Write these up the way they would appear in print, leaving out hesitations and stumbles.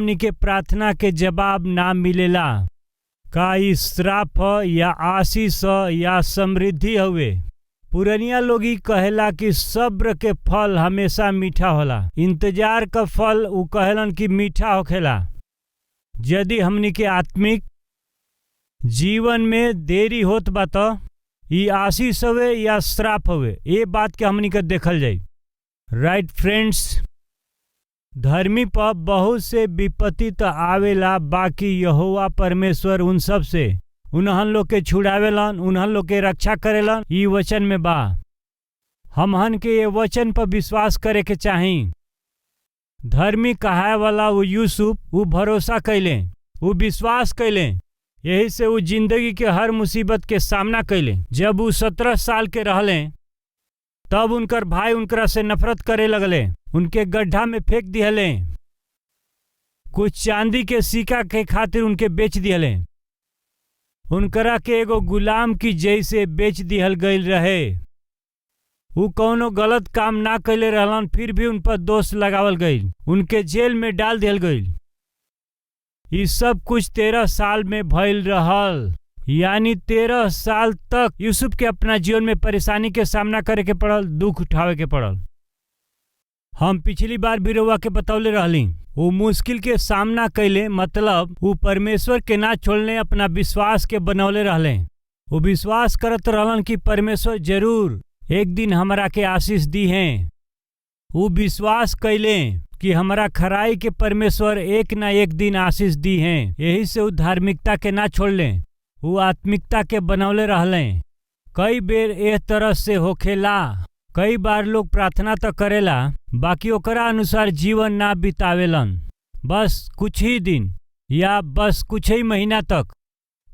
हमनी के प्रार्थना के जवाब ना मिलेला, का ई श्राप ह या आशीष ह या समृद्धि हवे। पुरनिया लोग ई कहेला कि सब्र के फल हमेशा मीठा होला। इंतजार का फल उ कहेलन कि मीठा होखेला। यदि हमनी के आत्मिक जीवन में देरी होत बा त ई आशीष हवे या श्राप हवे, ये बात के हमनी के देखल जाई। राइट फ्रेंड्स, धर्मी पर बहुत से विपत्ति तो आवेला, बाकी यहोवा परमेश्वर उन सब से उन्हन लोग के छुड़ावेलन, उन्हन लोग के रक्षा करेलन। ई वचन में बा, हमहन के ये वचन पर विश्वास करे के चाही। धर्मी कहाए वाला वो यूसुफ, वो भरोसा कैले, वो विश्वास कैले, यही से वो जिंदगी के हर मुसीबत के सामना कैले। जब वो 17 साल के रहले तब उनकर भाई उनकरा से नफरत करे लगले, उनके गड्ढा में फेंक दिहले, कुछ चांदी के सिक्का के खातिर उनके बेच दिहले, उनकरा के एगो गुलाम की जैसे बेच दिहल गईल रहे। वो कौनो गलत काम ना कैले रहलन, फिर भी उन पर दोष लगावल गईल, उनके जेल में डाल दिहल गईल। ये सब कुछ 13 साल में भइल रहल, यानी 13 साल तक यूसुफ के अपना जीवन में परेशानी के सामना करे के पड़ल, दुख उठावे के पड़ल। हम पिछली बार भी रउआ के बतौले रहली, वो मुश्किल के सामना कैले, मतलब वो परमेश्वर के ना छोड़ने अपना विश्वास के बनौले रहले। वो विश्वास करत रहलन कि परमेश्वर जरूर एक दिन हमरा के आशीष दी हैं। वो विश्वास कैले कि हमारा खराई के परमेश्वर एक ना एक दिन आशीष दी हैं। यही से वो धार्मिकता के ना छोड़ले, वो आत्मिकता के बनौले रहले। कई बेर एह तरह से होखेला, कई बार लोग प्रार्थना तो करेला, बाकी ओकरा अनुसार जीवन ना बितावेलन। बस कुछ ही दिन या बस कुछ ही महीना तक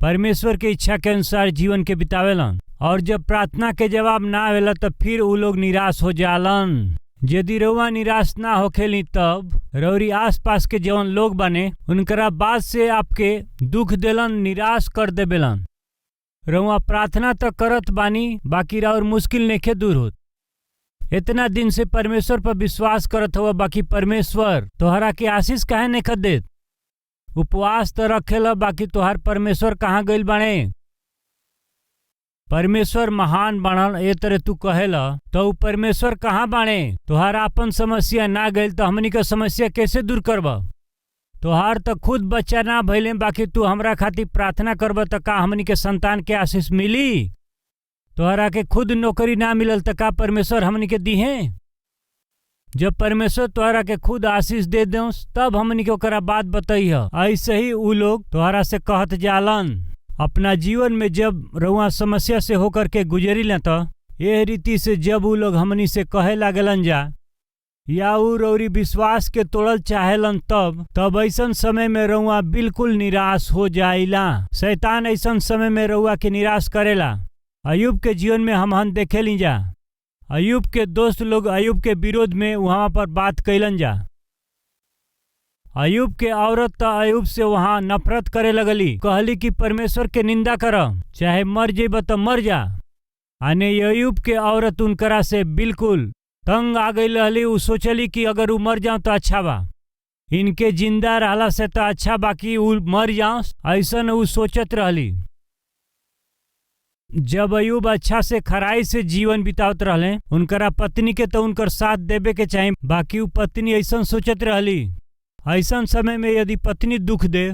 परमेश्वर के इच्छा के अनुसार जीवन के बितावेलन, और जब प्रार्थना के जवाब ना आवेला तो फिर वो लोग निराश हो जालन। यदि रउआ निराश ना होखेली तब रउरी आस पास के जवन लोग बने उनकरा बात से आपके दुख देलन, निराश कर देवेलन। रउआ प्रार्थना तो करत बानी, बाकी राउर मुश्किल नेखे दूर होत। इतना दिन से परमेश्वर पर विश्वास करत हुआ, बाकी परमेश्वर तोहरा के आशीष काहे नेखत देत। उपवास तो रखेला, बाकी तोहार परमेश्वर कहाँ गइल बाणे। परमेश्वर महान बाणन ए तरह तू कहेला, तो ऊ परमेश्वर कहाँ बाणे। तोहार अपन समस्या ना गइल तो हमनी का समस्या कैसे दूर करबा। तोहार तो खुद बच्चा ना भइले, बाकी तू हमरा खातिर प्रार्थना करबा तो का हमनी के संतान के आशीष मिली। तोहरा के खुद नौकरी ना मिलल तो का परमेश्वर हमनी के दी है। जब परमेश्वर तोहरा के खुद आशीष दे दे तब हमनी के ओकरा बात बताइह। ऐसे ही ऊ लोग तोहरा से कहत जालन। अपना जीवन में जब रउआ समस्या से होकर के गुजरी लें तो यह रीति से जब ऊ लोग हमनी से कहे लागलन जा या ऊ रउरी विश्वास के तोड़ल चाहेलन, तब ऐसन समय में रउआ बिल्कुल निराश हो जाइला। शैतान ऐसन समय में रउआ के निराश करेला। अयूब के जीवन में हम देखेली जा, अयूब के दोस्त लोग अयूब के विरोध में वहां पर बात कैलन जा। अयूब के औरत तो अयूब से वहां नफरत करे लगली, कहली कि परमेश्वर के निंदा कर, चाहे मर जेब तो मर जा। आने अयूब के औरत उनकरा से बिल्कुल तंग आ गई रहली। उ सोचली कि अगर उ मर जाऊं तो अच्छा बा, इनके जिंदा रहला से तो अच्छा बाकी उ मर जाऊं, ऐसन उ सोचत रहली। जब अयूब अच्छा से खराई से जीवन बितावत रहले, उनकरा पत्नी के तो उनकर साथ देवे के चाहिए, बाकी उ पत्नी ऐसन सोचत रहली। ऐसन समय में यदि पत्नी दुख दे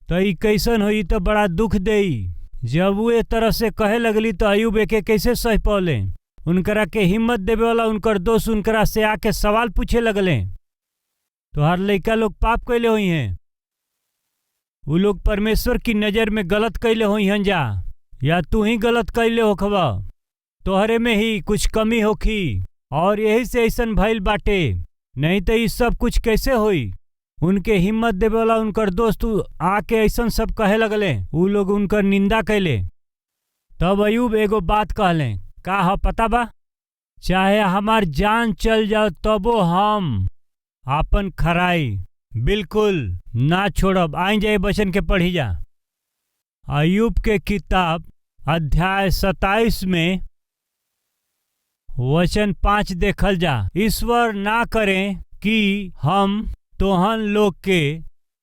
तो ई कैसन होई, तो बड़ा दुख देई। जब वो ए तरह से कहे लगली तो अयूब एके कैसे सह पौले। उनकरा के हिम्मत देवे वाला उनकर दोस्त उनकरा से आके सवाल पूछे लगले, तोहार लइका लोग पाप कैले हुई हैं, वो लोग परमेश्वर की नजर में गलत कैले हुई हैं जा, या तू ही गलत कैले होखबा, तोहरे में ही कुछ कमी होखी और यही से ऐसन भइल बाटे, नहीं तो ये सब कुछ कैसे होई। उनके हिम्मत देवे वाला उनकर दोस्त आके ऐसन सब कहे लगले, उ लोग उनकर निंदा कैले। तब अयूब एगो बात कहले, का ह पता बा, चाहे हमार जान चल जाओ तबो हम आपन खराई बिल्कुल ना छोड़ब। आई जाए वचन के पढ़ी जा। अयूब के किताब अध्याय 27 में वचन 5 देखल जा। ईश्वर ना करें कि हम तोहन लोग के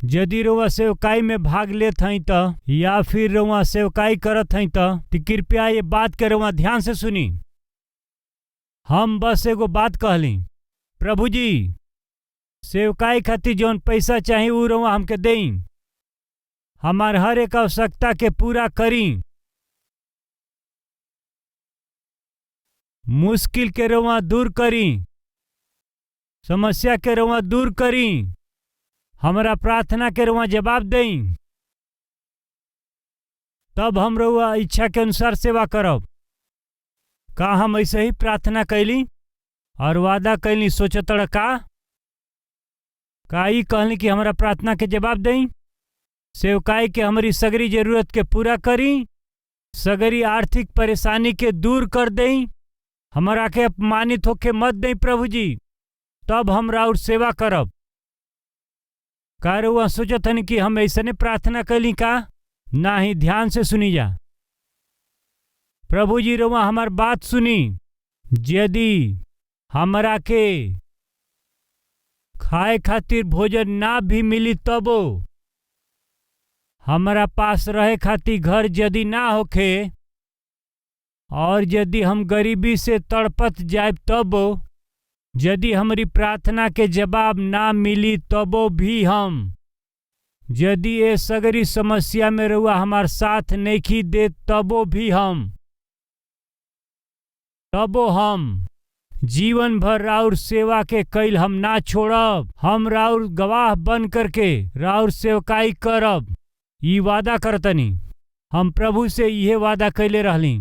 यदि रउआ सेवकाई में भाग लेत हई त या फिर रउआ सेवकाई करत हई त कृपया ये बात के रउआ ध्यान से सुनी। हम बस एगो बात कहली, प्रभु जी सेवकाई खातिर जौन पैसा चाही उ रउआ हमके देई, हमार हर एक आवश्यकता के पूरा करी। मुश्किल के रउआ दूर करी, समस्या के रउआ दूर करी, हमारा प्रार्थना के रउआ जवाब देई, तब हम रउआ इच्छा के अनुसार सेवा करब। का हम ऐसे ही प्रार्थना कैली और वादा कैली सोचतड़ का ई कहली कि हमारा प्रार्थना के जवाब देई, सेवकाई के हमारी सगरी जरूरत के पूरा करी, सगरी आर्थिक परेशानी के दूर कर देई, हमारा के अपमानित होके मत देई प्रभु जी, तब हम राउर सेवा करब। का रउआ सोचत हन कि हम ऐसने प्रार्थना कैली का? ना ही, ध्यान से सुनी जा। प्रभु जी रउआ हमार बात सुनी। यदि हमरा के खाए खातिर भोजन ना भी मिली तबो, हमारा पास रहे खातिर घर यदि ना होखे और यदि हम गरीबी से तड़पत जाए तबो, यदि हमारी प्रार्थना के जवाब ना मिली तबो भी हम, यदि ये सगरी समस्या में रउआ हमार साथ नहीं दे तबो भी हम जीवन भर राउर सेवा के कैल हम ना छोड़ब। हम राउर गवाह बन करके राउर सेवकाई करब, ई वादा करतनी। हम प्रभु से यह वादा कैले रहली।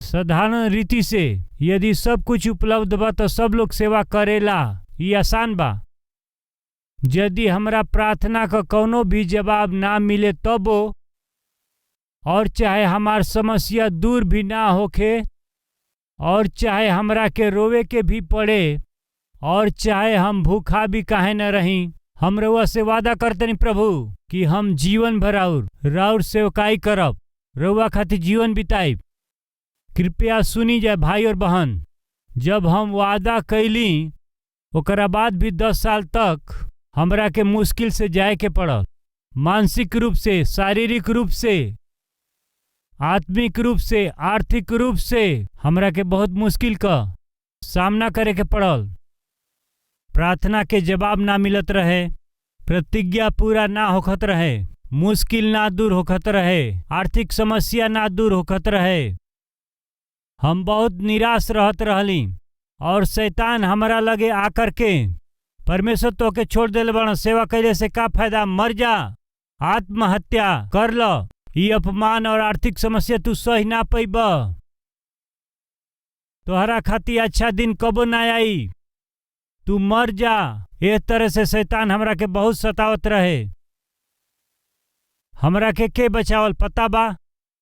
साधारण रीति से यदि सब कुछ उपलब्ध बा तो सब लोग सेवा करेला, ये आसान बा। यदि हमरा प्रार्थना का कौनो भी जवाब ना मिले तबो, और चाहे हमार समस्या दूर भी ना होखे, और चाहे हमरा के रोवे के भी पड़े, और चाहे हम भूखा भी काहे न रही, हम रउआ से वादा करतनी प्रभु कि हम जीवन भर राउर सेवकाई करब, रउआ खातिर जीवन बिताइब। कृपया सुनी जाए भाई और बहन, जब हम वादा कैली ओकरा बाद भी 10 साल तक हमरा के मुश्किल से जाए के पड़ल। मानसिक रूप से, शारीरिक रूप से, आत्मिक रूप से, आर्थिक रूप से हमरा के बहुत मुश्किल का सामना करे के पड़ल। प्रार्थना के जवाब ना मिलत रहे, प्रतिज्ञा पूरा ना होखत रहे, मुश्किल ना दूर होखत रहे, आर्थिक समस्या ना दूर होखत रहे। हम बहुत निराश रहत रहली और शैतान हमरा लगे आकर के, परमेश्वर तो के छोड़ देले बड़ा, सेवा कैले से का फायदा, मर जा, आत्महत्या कर लो, ये अपमान और आर्थिक समस्या तू सही ना पैब, तोहरा खातिर अच्छा दिन कबो ना आई, तू मर जा। इस तरह से शैतान हमरा के बहुत सतावत रहे। हमरा के बचावल पता बा,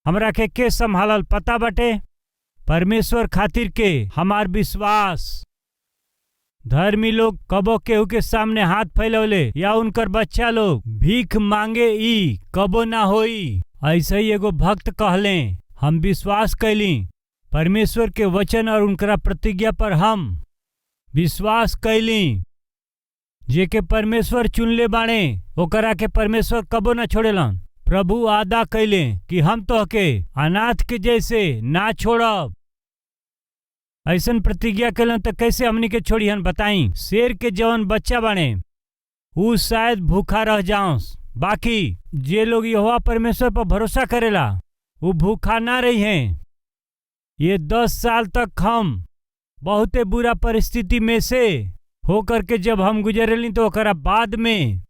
हमरा के संभालल पता बाटे। परमेश्वर खातिर के हमार विश्वास। धर्मी लोग कबो केहू के सामने हाथ फैलौले या उनकर बच्चा लोग भीख मांगे ई कबो ना होई। ऐसे ही एगो भक्त कहले, हम विश्वास कैली परमेश्वर के वचन और उनकरा प्रतिज्ञा पर हम विश्वास कैली। जे के परमेश्वर चुनले बाणे ओकरा के परमेश्वर कबो ना छोड़ेलन। प्रभु वादा कैले कि हम तोहके अनाथ के जैसे ना छोड़ब। ऐसन प्रतिज्ञा कैलन तो कैसे हमनी के छोड़िहन बताई। शेर के जवन बच्चा बाणे ऊ शायद भूखा रह जाओस, बाकी जे लोग यहोवा परमेश्वर पर भरोसा करेला वो भूखा ना रही हैं। ये 10 साल तक हम बहुते बुरा परिस्थिति में से होकर के जब हम गुजरेली तो ओकरा बाद में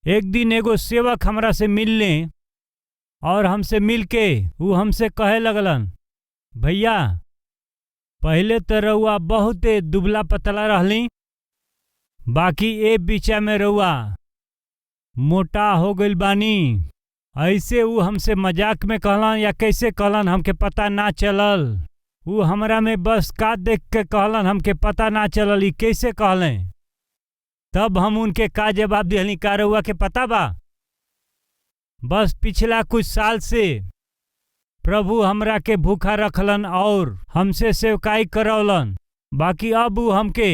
एक दिन एगो सेवक हमरा से मिलने और हमसे मिल के वो हमसे कहे लगलन, भैया पहले तो रउआ बहुते दुबला पतला रहली, बाकी ए बीचा में रउआ मोटा हो गइल बानी। ऐसे वो हमसे मजाक में कहलन या कैसे कहलन हमके पता ना चलल। वो हमरा में बस का देख के कहलन हमके पता ना चलल ई कैसे कहलें। तब हम उनके का जवाब दिहली, का रउआ के पता बा बस पिछला कुछ साल से प्रभु हमरा के भूखा रखलन और हमसे सेवकाई करौलन, बाकी अब वो हमके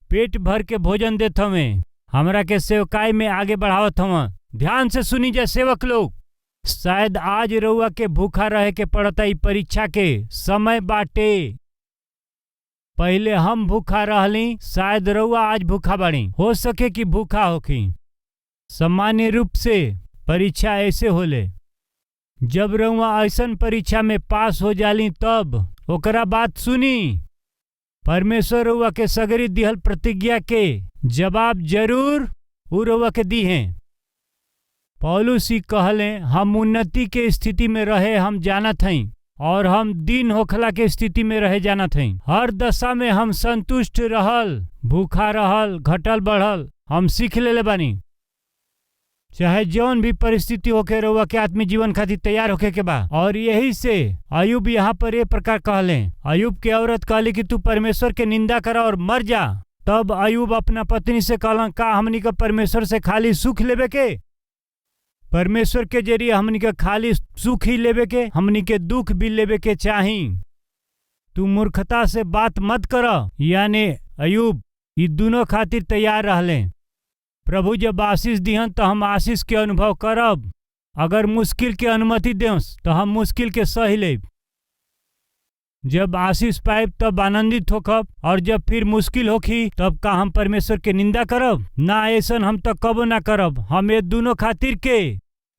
पेट भर के भोजन देत हमें हमरा के सेवकाई में आगे बढ़ावत हवा। ध्यान से सुनी जा सेवक लोग, शायद आज रउआ के भूखा रहे के पड़ता। ई परीक्षा के समय बाटे। पहले हम भूखा रहली, शायद रउआ आज भूखा बाड़ी, हो सके कि भूखा होखी। सामान्य रूप से परीक्षा ऐसे होले, जब रउआ ऐसन परीक्षा में पास हो जाली तब ओकरा बात सुनी। परमेश्वर रउआ के सगरी दिहल प्रतिज्ञा के जवाब जरूर उ रउआ के दी हैं। पौलुस ई कहले, हम उन्नति के स्थिति में रहे हम जानत हई, और हम दीन होखला के स्थिति में रहे जानत हई। हर दशा में हम संतुष्ट रहल, भूखा रहल, घटल बढ़ल हम सीख लेले बानी। चाहे जौन भी परिस्थिति होके रउआ के आत्मिक जीवन खातिर तैयार होके के बा। और यही से अयुब यहाँ पर ये प्रकार कहले। अयुब के औरत कहली कि तू परमेश्वर के निंदा करा और मर जा। तब अयुब अपना पत्नी से कहलन, का हमनी का परमेश्वर से खाली सुख लेबे के? परमेश्वर के जरिए हमनी के खाली सुख ही लेबे के, हमनी के दुख भी लेबे के चाही। तू मूर्खता से बात मत कर। यानी अयुब ये दोनों खातिर तैयार रहले। प्रभु जब आशीष दिहन तो हम आशीष के अनुभव करब। अगर मुश्किल के अनुमति देस तो हम मुश्किल के सही लेब। जब आशीष पाइब तब आनंदित होखब, और जब फिर मुश्किल होखी तब का हम परमेश्वर के निंदा करब? ना, ऐसन हम तो कबो ना करब। हम ये दोनों खातिर के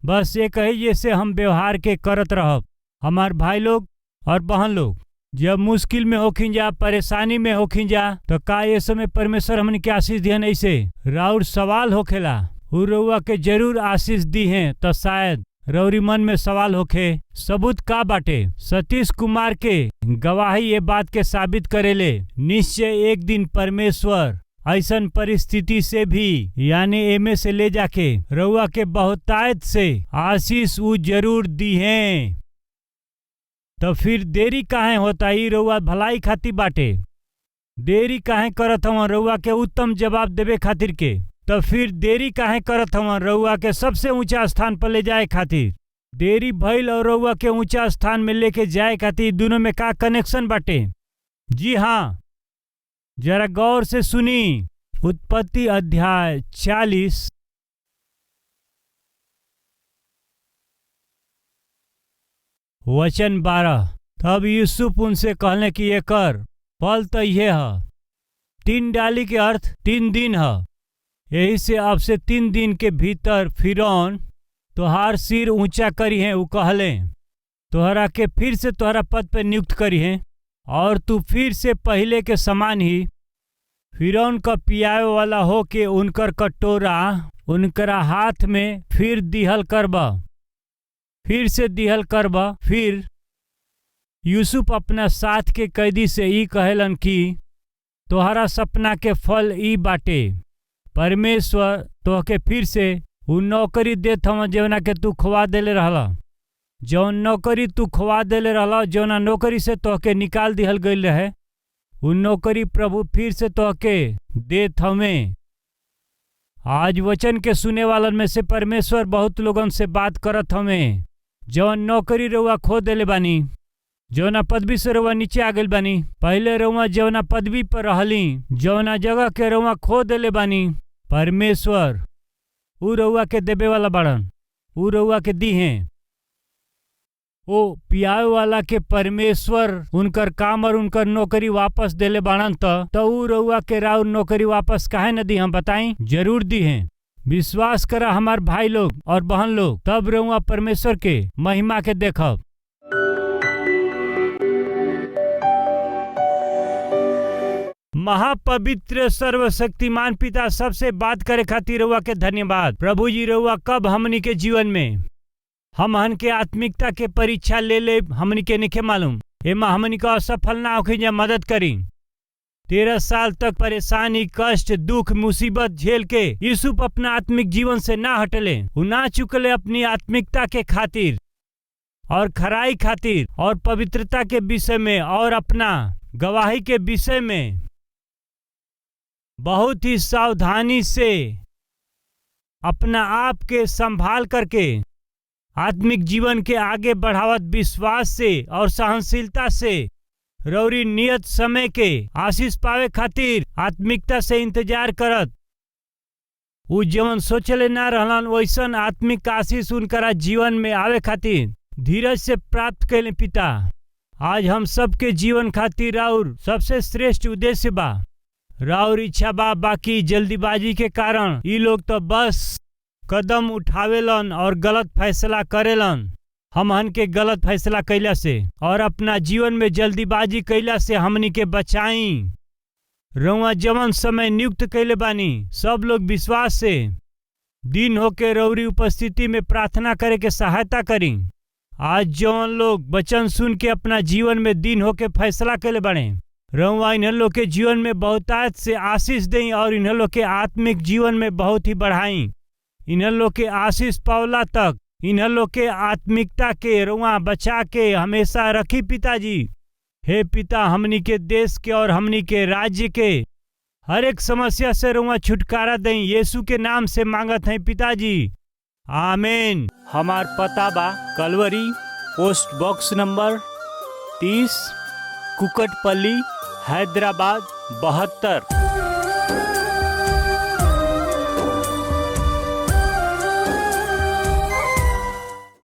बस एक ही जैसे हम व्यवहार के करत रहब। हमार भाई लोग और बहन लोग, जब मुश्किल में होखिन जा, परेशानी में होखिन जा, तो का ये समय परमेश्वर हमने के आशीष दिहन? ऐसे राउर सवाल होखेला, उ रउआ के जरूर आशीष दी हैं। तो शायद रौरी मन में सवाल होखे, सबूत का बाटे? सतीश कुमार के गवाही ये बात के साबित करेले। निश्चय एक दिन परमेश्वर ऐसन परिस्थिति से भी, यानी एमे से ले जाके रउआ के बहुतायत से आशीष उ जरूर दी हैं। तो फिर देरी काहे होता? ई रउआ भलाई खातिर बाटे। देरी काहे करत हवन? रउआ के उत्तम जवाब देवे खातिर के। तो फिर देरी काहे करत हवन? रउआ के सबसे ऊंचा स्थान पर ले जाए खातिर। देरी भइल और रउआ के ऊंचा स्थान में लेके जाए खातिर दोनों में का कनेक्शन बाटे? जी हाँ, जरा गौर से सुनी। उत्पत्ति अध्याय 40 वचन 12। तब यूसुफ उनसे कहने की एकर फल तो यह है। 3 डाली के अर्थ 3 दिन है। यही से अब से 3 दिन के भीतर फिरौन तोहार सिर ऊंचा करी है। वो कहले, तोहरा के फिर से तोहरा पद पे नियुक्त करी है, और तू फिर से पहले के समान ही फिरौन का पियावे वाला हो के उनकर कटोरा उनकरा हाथ में फिर दिहल करबा, फिर से दिहल करबा। फिर यूसुफ अपना साथ के कैदी से ई कहेलन कि तोहरा सपना के फल ई बाटे, परमेश्वर तोहके फिर से उ नौकरी देत हवन जौना के तू खोवा देले रहला। जौन नौकरी तू खोवा देले रहला, जौना नौकरी से तोहके निकाल दिहल गईल रहे, उ नौकरी प्रभु फिर से तोहके देत हमें। आज वचन के सुने वालन में से परमेश्वर बहुत लोगन से बात करत हमें। जौन नौकरी रउआ खो देले बानी, जौना पदवी से रउआ नीचे आ गइल बानी, पहले रउआ जौना पदवी पर रहली, जौना जगह के रउआ खो देले बानी, परमेश्वर उ रउआ के देवे वाला बाड़न, उ रउआ के दी हैं। ओ पियावे वाला के परमेश्वर उनकर काम और उनकर नौकरी वापस देले बाड़न। तो उ रउआ के राउर नौकरी वापस काहे न दी? हम बताई, जरूर दी हैं। विश्वास करा हमार भाई लोग और बहन लोग, तब रउआ परमेश्वर के महिमा के देखब। महापवित्र सर्वशक्तिमान पिता, सबसे बात करे खातिर रउआ के धन्यवाद। प्रभु जी, रउआ कब हमनी के जीवन में हमन के आत्मिकता के परीक्षा ले हमनी के नहीं मालूम। एमा हमनी का असफल ना होके जा मदद करी। 13 साल तक परेशानी, कष्ट, दुख, मुसीबत झेल के यूसुफ अपना आत्मिक जीवन से ना हटले। वो ना चुकले अपनी आत्मिकता के खातिर और खराई खातिर और पवित्रता के विषय में और अपना गवाही के विषय में बहुत ही सावधानी से अपना आप के संभाल करके आत्मिक जीवन के आगे बढ़ावत विश्वास से और सहनशीलता से रौरी नियत समय के आशीष पावे खातिर आत्मिकता से इंतजार करत उ जवन सोचले ना रहलन वैसन आत्मिक आशीष उनकरा जीवन में आवे खातिर धीरज से प्राप्त कैले पिता। आज हम सबके जीवन खातिर राउर सबसे श्रेष्ठ उद्देश्य बा, राउर इच्छा बा। बाकी जल्दीबाजी के कारण ये लोग तो बस कदम उठावेलन और गलत फैसला करेलन। हमहन के गलत फैसला कैला से और अपना जीवन में जल्दीबाजी कैला से हमनी के बचाई। रउआ जवन समय नियुक्त कैले बानी सब लोग विश्वास से दिन होके रउरी उपस्थिति में प्रार्थना करे के सहायता करी। आज जवन लोग वचन सुन के अपना जीवन में दिन होके फैसला कैले बाने, रउआ इन्हन लोग के जीवन में बहुतायत से आशीष दें और इन्हन लोग के आत्मिक जीवन में बहुत ही बढ़ाई। इन्हन लोग के आशीष पावला तक इन्हन लोग के आत्मिकता के रउआ बचा के हमेशा रखी पिताजी। हे पिता, हमनी के देश के और हमनी के राज्य के हर एक समस्या से रउआ छुटकारा दें। यीशु के नाम से मांगत हैं पिताजी, आमीन। हमार पता बा Calvary post box number 30, Kukatpally, Hyderabad 72।